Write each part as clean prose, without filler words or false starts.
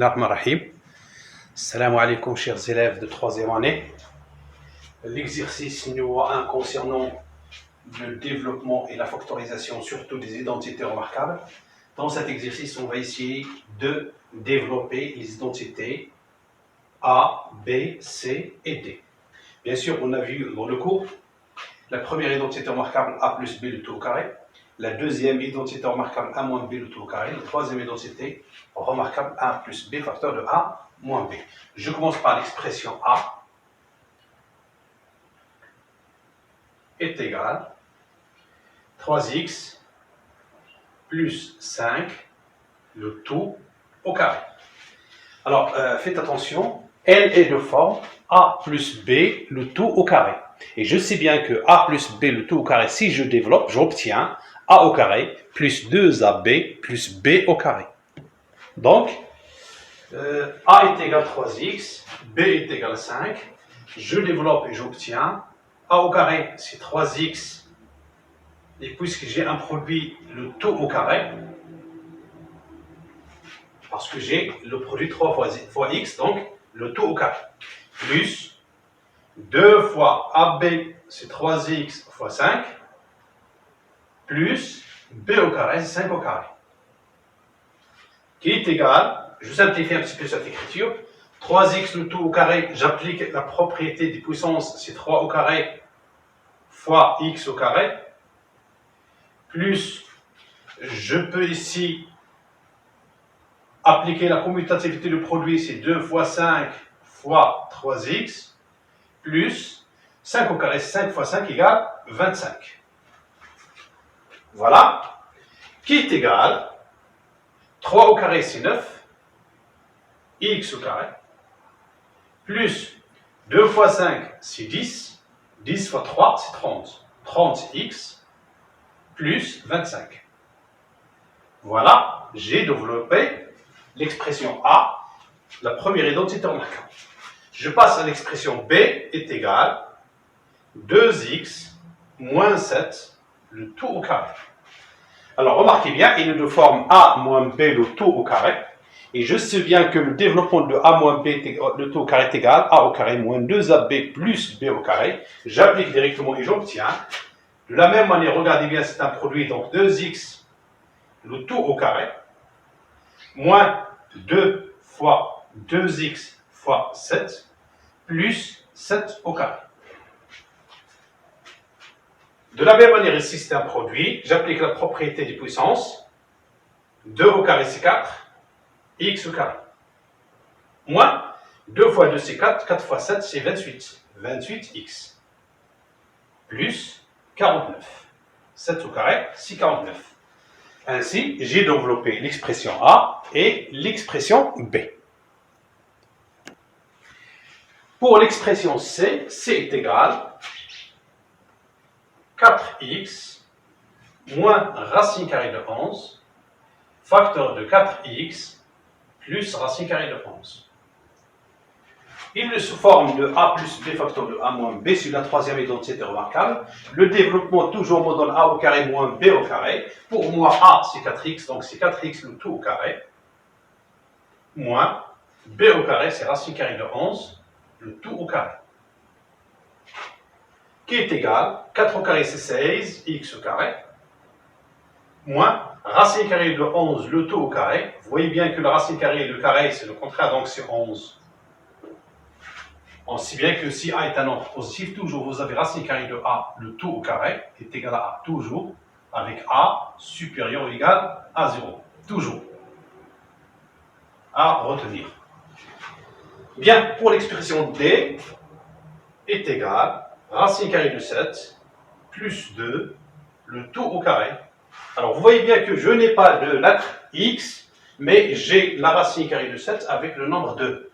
Bismillahirrahmanirrahim. Salam alaikum, chers élèves de 3e année. L'exercice numéro 1 concernant le développement et la factorisation, surtout des identités remarquables. Dans cet exercice, on va essayer de développer les identités A, B, C et D. Bien sûr, on a vu dans le cours la première identité remarquable A plus B le tout au carré. La deuxième identité remarquable A moins B le tout au carré. La troisième identité remarquable A plus B facteur de A moins B. Je commence par l'expression A est égal 3x plus 5 le tout au carré. Alors, faites attention, N est de forme A plus B le tout au carré. Et je sais bien que A plus B le tout au carré, si je développe, j'obtiens A au carré plus 2AB plus B au carré. Donc, A est égal à 3x, B est égal à 5. Je développe et j'obtiens A au carré, c'est 3x. Et puisque j'ai un produit, le tout au carré, parce que j'ai le produit 3 fois x, donc le tout au carré, plus 2 fois AB, c'est 3x fois 5, plus B au carré, c'est 5 au carré, qui est égal, je simplifie un petit peu cette écriture, 3x le tout au carré, j'applique la propriété des puissances, c'est 3 au carré fois x au carré, plus je peux ici appliquer la commutativité du produit, c'est 2 fois 5 fois 3x, plus 5 au carré, 5 fois 5 égale 25. Voilà, qui est égal, 3 au carré c'est 9, x au carré, plus 2 fois 5 c'est 10, 10 fois 3 c'est 30, 30x, plus 25. Voilà, j'ai développé l'expression A, la première identité remarquable. Je passe à l'expression B est égal 2x moins 7 le tout au carré. Alors remarquez bien, il est de forme A moins B le tout au carré. Et je sais bien que le développement de A moins B le tout au carré est égal A au carré moins 2AB plus B au carré. J'applique directement et j'obtiens. De la même manière, regardez bien, c'est un produit, donc 2x le tout au carré moins 2 fois 2x fois 7 plus 7 au carré. De la même manière, ici c'est un produit, j'applique la propriété des puissances, 2 au carré c'est 4, x au carré, moins 2 fois 2 c'est 4, 4 fois 7 c'est 28, 28x, plus 49, 7 au carré c'est 49. Ainsi, j'ai développé l'expression A et l'expression B. Pour l'expression C, C est égal 4x moins racine carrée de 11 facteur de 4x plus racine carrée de 11. Il est sous forme de A plus B facteur de A moins B sur la troisième identité remarquable. Le développement toujours me donne A au carré moins B au carré. Pour moi, A c'est 4x, donc c'est 4x le tout au carré. Moins B au carré, c'est racine carrée de 11, le tout au carré. Qui est égal, 4 au carré c'est 16, x au carré. Moins racine carrée de 11, le tout au carré. Vous voyez bien que la racine carrée et le carré, c'est le contraire, donc c'est 11. On sait bien que si A est un nombre positif, toujours vous avez racine carrée de A, le tout au carré, est égal à A, toujours, avec A supérieur ou égal à 0. Toujours. À retenir. Bien, pour l'expression D est égal racine carrée de 7 plus 2, le tout au carré. Alors, vous voyez bien que je n'ai pas de lettre x, mais j'ai la racine carrée de 7 avec le nombre 2.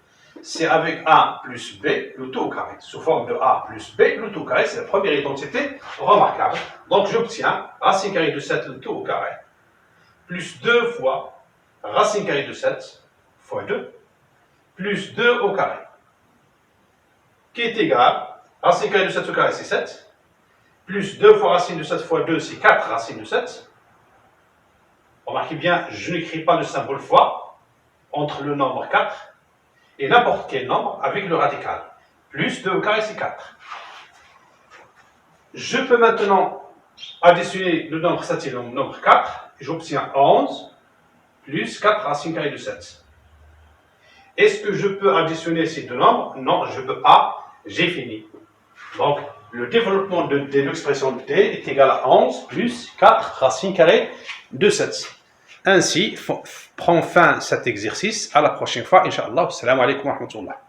C'est avec A plus B, le tout au carré. Sous forme de A plus B, le tout au carré, c'est la première identité remarquable. Donc, j'obtiens racine carrée de 7, le tout au carré, plus 2 fois racine carrée de 7 fois 2, plus 2 au carré, qui est égal, racine carrée de 7 au carré, c'est 7, plus 2 fois racine de 7 fois 2, c'est 4 racine de 7. Remarquez bien, je n'écris pas le symbole fois. entre le nombre 4 et n'importe quel nombre avec le radical. Plus 2 au carré, c'est 4. Je peux maintenant additionner le nombre 7 et le nombre 4. Et j'obtiens 11 plus 4 racine carrée de 7. Est-ce que je peux additionner ces deux nombres? Non, je ne peux pas. J'ai fini. Donc, le développement de l'expression de t est égal à 11 plus 4 racine carrée de 7. Ainsi, prend fin cet exercice. À la prochaine fois, Inch'Allah. Assalamu alaikum wa rahmatullah.